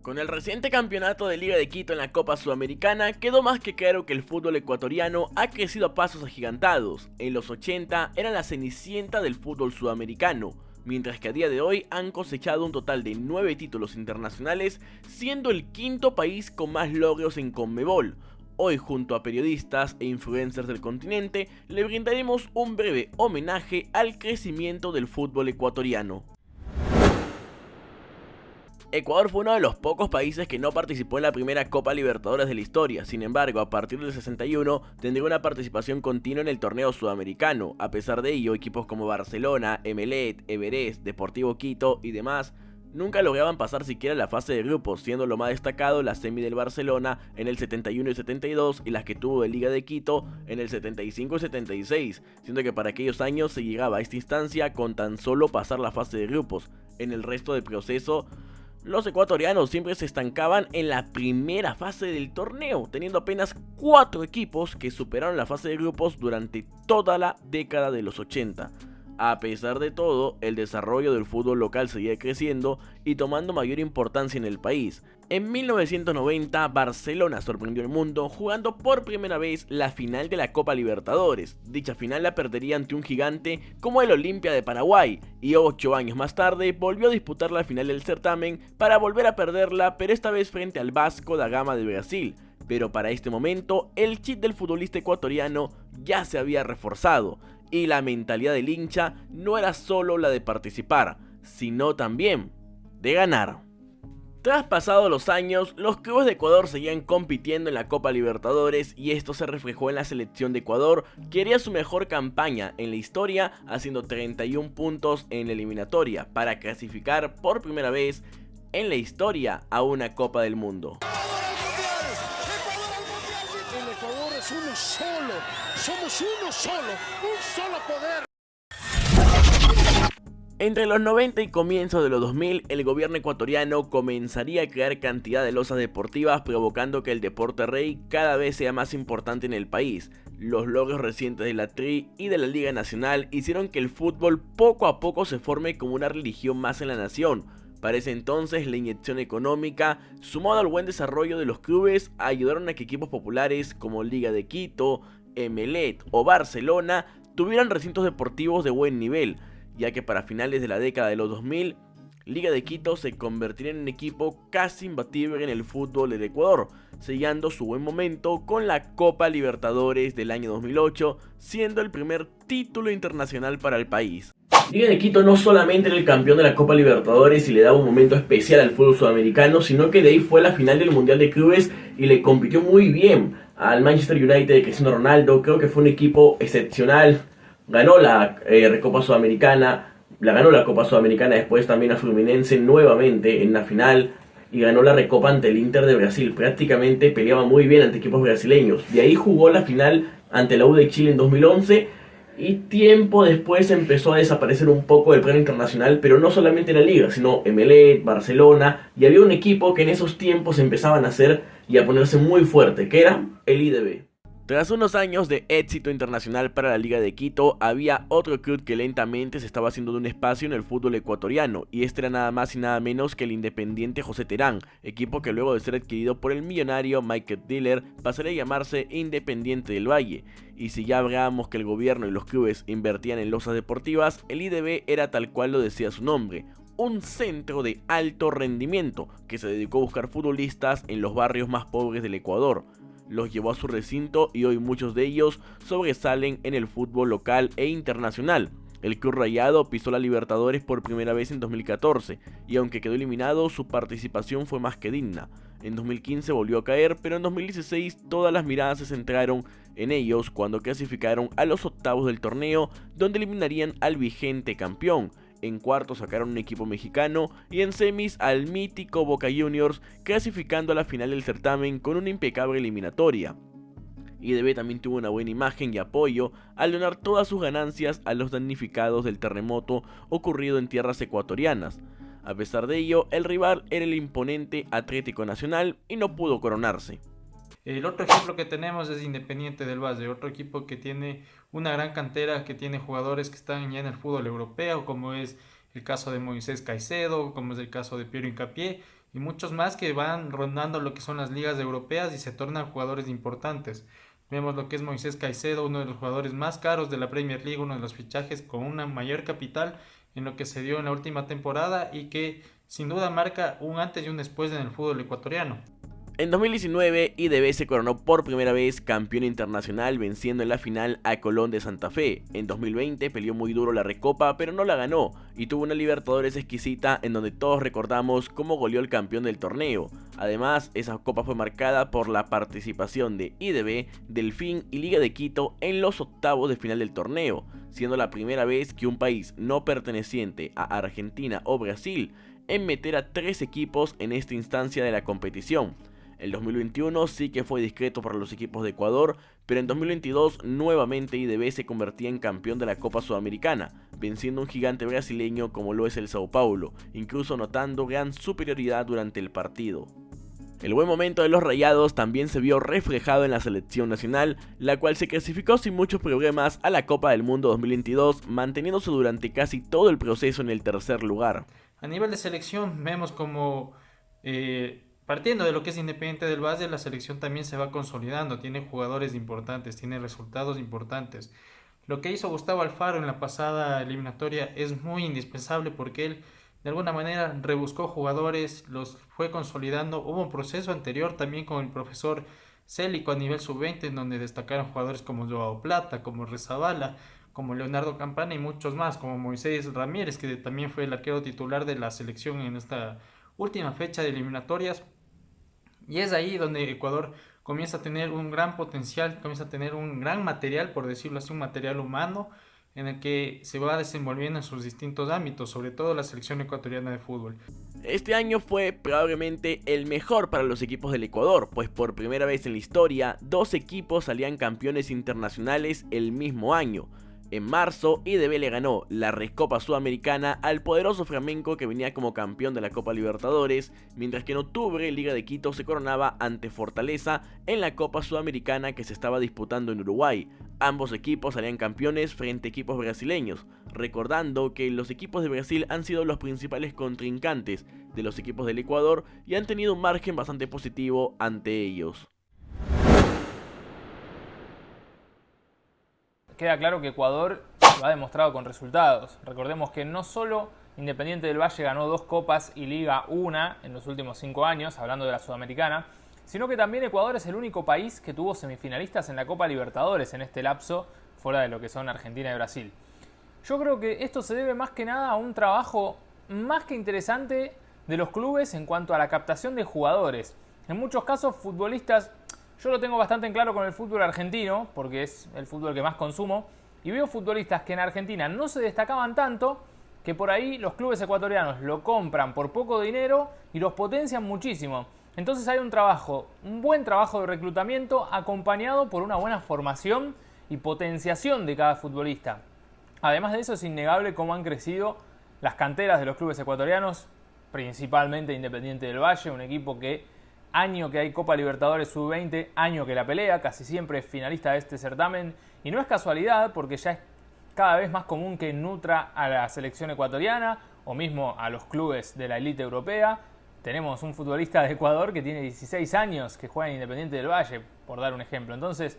Con el reciente campeonato de Liga de Quito en la Copa Sudamericana, quedó más que claro que el fútbol ecuatoriano ha crecido a pasos agigantados. En los 80 era la cenicienta del fútbol sudamericano, mientras que a día de hoy han cosechado un total de 9 títulos internacionales, siendo el quinto país con más logros en Conmebol. Hoy, junto a periodistas e influencers del continente, le brindaremos un breve homenaje al crecimiento del fútbol ecuatoriano. Ecuador fue uno de los pocos países que no participó en la primera Copa Libertadores de la historia. Sin embargo, a partir del 61 tendría una participación continua en el torneo sudamericano. A pesar de ello, equipos como Barcelona, Emelec, Everest, Deportivo Quito y demás nunca lograban pasar siquiera la fase de grupos, siendo lo más destacado la semi del Barcelona en el 71 y 72 y las que tuvo de Liga de Quito en el 75 y 76, siendo que para aquellos años se llegaba a esta instancia con tan solo pasar la fase de grupos. En el resto del proceso, los ecuatorianos siempre se estancaban en la primera fase del torneo, teniendo apenas 4 equipos que superaron la fase de grupos durante toda la década de los 80. A pesar de todo, el desarrollo del fútbol local seguía creciendo y tomando mayor importancia en el país. En 1990, Barcelona sorprendió al mundo jugando por primera vez la final de la Copa Libertadores. Dicha final la perdería ante un gigante como el Olimpia de Paraguay, y 8 años más tarde volvió a disputar la final del certamen para volver a perderla, pero esta vez frente al Vasco da Gama de Brasil. Pero para este momento, el chip del futbolista ecuatoriano ya se había reforzado, y la mentalidad del hincha no era solo la de participar, sino también de ganar. Tras pasados los años, los clubes de Ecuador seguían compitiendo en la Copa Libertadores y esto se reflejó en la selección de Ecuador, que haría su mejor campaña en la historia, haciendo 31 puntos en la eliminatoria para clasificar por primera vez en la historia a una Copa del Mundo. El Ecuador es uno solo, somos uno solo, un solo poder. Entre los 90 y comienzos de los 2000, el gobierno ecuatoriano comenzaría a crear cantidad de losas deportivas, provocando que el deporte rey cada vez sea más importante en el país. Los logros recientes de la TRI y de la Liga Nacional hicieron que el fútbol poco a poco se forme como una religión más en la nación. Para ese entonces, la inyección económica, sumado al buen desarrollo de los clubes, ayudaron a que equipos populares como Liga de Quito, Emelec o Barcelona tuvieran recintos deportivos de buen nivel, ya que para finales de la década de los 2000, Liga de Quito se convertiría en un equipo casi imbatible en el fútbol del Ecuador, sellando su buen momento con la Copa Libertadores del año 2008, siendo el primer título internacional para el país. Liga de Quito no solamente era el campeón de la Copa Libertadores y le daba un momento especial al fútbol sudamericano, sino que de ahí fue la final del Mundial de Clubes y le compitió muy bien al Manchester United de Cristiano Ronaldo. Creo que fue un equipo excepcional. Ganó la Recopa Sudamericana, ganó la Copa Sudamericana después también a Fluminense nuevamente en la final y ganó la Recopa ante el Inter de Brasil. Prácticamente peleaba muy bien ante equipos brasileños. De ahí jugó la final ante la U de Chile en 2011 y tiempo después empezó a desaparecer un poco del plano internacional, pero no solamente en la liga, sino Emelec, Barcelona, y había un equipo que en esos tiempos empezaban a hacer y a ponerse muy fuerte, que era el IDB. Tras unos años de éxito internacional para la Liga de Quito, había otro club que lentamente se estaba haciendo de un espacio en el fútbol ecuatoriano, y este era nada más y nada menos que el Independiente José Terán, equipo que luego de ser adquirido por el millonario Michael Diller pasaría a llamarse Independiente del Valle. Y si ya hablábamos que el gobierno y los clubes invertían en losas deportivas, el IDB era tal cual lo decía su nombre, un centro de alto rendimiento que se dedicó a buscar futbolistas en los barrios más pobres del Ecuador. Los llevó a su recinto y hoy muchos de ellos sobresalen en el fútbol local e internacional. El Club Rayado pisó la Libertadores por primera vez en 2014 y aunque quedó eliminado, su participación fue más que digna. En 2015 volvió a caer, pero en 2016 todas las miradas se centraron en ellos cuando clasificaron a los octavos del torneo, donde eliminarían al vigente campeón. En cuartos sacaron un equipo mexicano y en semis al mítico Boca Juniors, clasificando a la final del certamen con una impecable eliminatoria. IDB también tuvo una buena imagen y apoyo al donar todas sus ganancias a los damnificados del terremoto ocurrido en tierras ecuatorianas. A pesar de ello, el rival era el imponente Atlético Nacional y no pudo coronarse. El otro ejemplo que tenemos es Independiente del Valle, otro equipo que tiene una gran cantera, que tiene jugadores que están ya en el fútbol europeo, como es el caso de Moisés Caicedo, como es el caso de Piero Hincapié, y muchos más que van rondando lo que son las ligas europeas y se tornan jugadores importantes. Vemos lo que es Moisés Caicedo, uno de los jugadores más caros de la Premier League, uno de los fichajes con una mayor capital en lo que se dio en la última temporada y que sin duda marca un antes y un después en el fútbol ecuatoriano. En 2019, IDB se coronó por primera vez campeón internacional venciendo en la final a Colón de Santa Fe. En 2020 peleó muy duro la Recopa pero no la ganó y tuvo una Libertadores exquisita en donde todos recordamos cómo goleó el campeón del torneo. Además, esa copa fue marcada por la participación de IDB, Delfín y Liga de Quito en los octavos de final del torneo, siendo la primera vez que un país no perteneciente a Argentina o Brasil en meter a 3 equipos en esta instancia de la competición. El 2021 sí que fue discreto para los equipos de Ecuador, pero en 2022 nuevamente IDB se convertía en campeón de la Copa Sudamericana, venciendo a un gigante brasileño como lo es el Sao Paulo, incluso notando gran superioridad durante el partido. El buen momento de los Rayados también se vio reflejado en la selección nacional, la cual se clasificó sin muchos problemas a la Copa del Mundo 2022, manteniéndose durante casi todo el proceso en el tercer lugar. A nivel de selección vemos como partiendo de lo que es Independiente del Valle, la selección también se va consolidando, tiene jugadores importantes, tiene resultados importantes. Lo que hizo Gustavo Alfaro en la pasada eliminatoria es muy indispensable porque él de alguna manera rebuscó jugadores, los fue consolidando. Hubo un proceso anterior también con el profesor Célico a nivel sub-20 en donde destacaron jugadores como Joao Plata, como Rezabala, como Leonardo Campana y muchos más, como Moisés Ramírez, que también fue el arquero titular de la selección en esta última fecha de eliminatorias. Y es ahí donde Ecuador comienza a tener un gran potencial, comienza a tener un gran material, por decirlo así, un material humano en el que se va desenvolviendo en sus distintos ámbitos, sobre todo la selección ecuatoriana de fútbol. Este año fue probablemente el mejor para los equipos del Ecuador, pues por primera vez en la historia, 2 equipos salían campeones internacionales el mismo año. En marzo, IDB le ganó la Recopa Sudamericana al poderoso Flamengo que venía como campeón de la Copa Libertadores, mientras que en octubre Liga de Quito se coronaba ante Fortaleza en la Copa Sudamericana que se estaba disputando en Uruguay. Ambos equipos salían campeones frente a equipos brasileños, recordando que los equipos de Brasil han sido los principales contrincantes de los equipos del Ecuador y han tenido un margen bastante positivo ante ellos. Queda claro que Ecuador lo ha demostrado con resultados. Recordemos que no solo Independiente del Valle ganó 2 copas y Liga 1 en los últimos 5 años, hablando de la Sudamericana, sino que también Ecuador es el único país que tuvo semifinalistas en la Copa Libertadores en este lapso, fuera de lo que son Argentina y Brasil. Yo creo que esto se debe más que nada a un trabajo más que interesante de los clubes en cuanto a la captación de jugadores. En muchos casos futbolistas, yo lo tengo bastante en claro con el fútbol argentino, porque es el fútbol que más consumo, y veo futbolistas que en Argentina no se destacaban tanto, que por ahí los clubes ecuatorianos lo compran por poco dinero y los potencian muchísimo. Entonces hay un buen trabajo de reclutamiento acompañado por una buena formación y potenciación de cada futbolista. Además de eso, es innegable cómo han crecido las canteras de los clubes ecuatorianos, principalmente Independiente del Valle, un equipo que año que hay Copa Libertadores Sub-20, año que la pelea, casi siempre es finalista de este certamen, y no es casualidad porque ya es cada vez más común que nutra a la selección ecuatoriana o mismo a los clubes de la élite europea. Tenemos un futbolista de Ecuador que tiene 16 años que juega en Independiente del Valle, por dar un ejemplo. Entonces,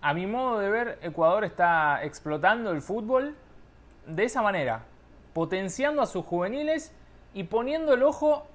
a mi modo de ver, Ecuador está explotando el fútbol de esa manera, potenciando a sus juveniles y poniendo el ojo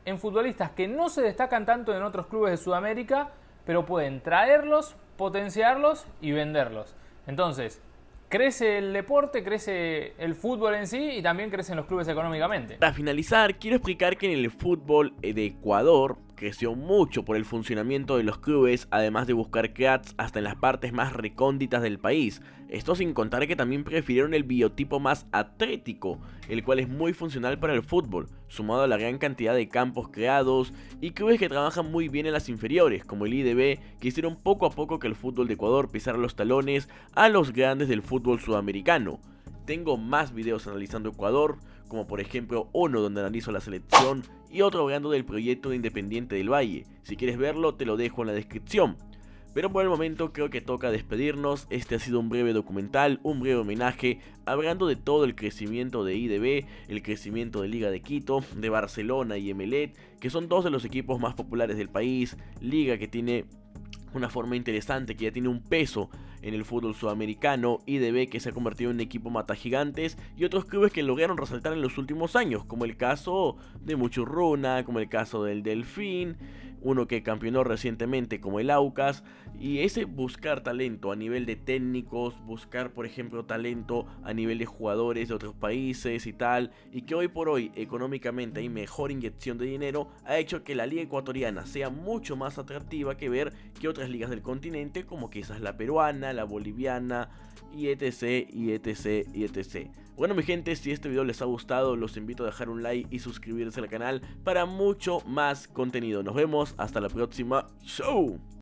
en futbolistas que no se destacan tanto en otros clubes de Sudamérica, pero pueden traerlos, potenciarlos y venderlos. Entonces, crece el deporte, crece el fútbol en sí y también crecen los clubes económicamente. Para finalizar, quiero explicar que en el fútbol de Ecuador creció mucho por el funcionamiento de los clubes, además de buscar cracks hasta en las partes más recónditas del país. Esto sin contar que también prefirieron el biotipo más atlético, el cual es muy funcional para el fútbol, sumado a la gran cantidad de campos creados y clubes que trabajan muy bien en las inferiores, como el IDB, que hicieron poco a poco que el fútbol de Ecuador pisara los talones a los grandes del fútbol sudamericano. Tengo más videos analizando Ecuador, como por ejemplo uno donde analizo la selección y otro hablando del proyecto de Independiente del Valle. Si quieres verlo te lo dejo en la descripción. Pero por el momento creo que toca despedirnos. Este ha sido un breve documental, un breve homenaje, hablando de todo el crecimiento de IDB, el crecimiento de Liga de Quito, de Barcelona y Emelec, que son dos de los equipos más populares del país. Liga que tiene una forma interesante, que ya tiene un peso en el fútbol sudamericano, IDB que se ha convertido en un equipo mata gigantes, y otros clubes que lograron resaltar en los últimos años, como el caso de Muchurruna, como el caso del Delfín, uno que campeonó recientemente como el Aucas, y ese buscar talento a nivel de técnicos, buscar por ejemplo talento a nivel de jugadores de otros países y tal, y que hoy por hoy económicamente hay mejor inyección de dinero, ha hecho que la liga ecuatoriana sea mucho más atractiva que ver que otras ligas del continente, como quizás la peruana, la boliviana, y etc, y etc, y etc. Bueno mi gente, si este video les ha gustado, los invito a dejar un like y suscribirse al canal para mucho más contenido. Nos vemos hasta la próxima. ¡Chau!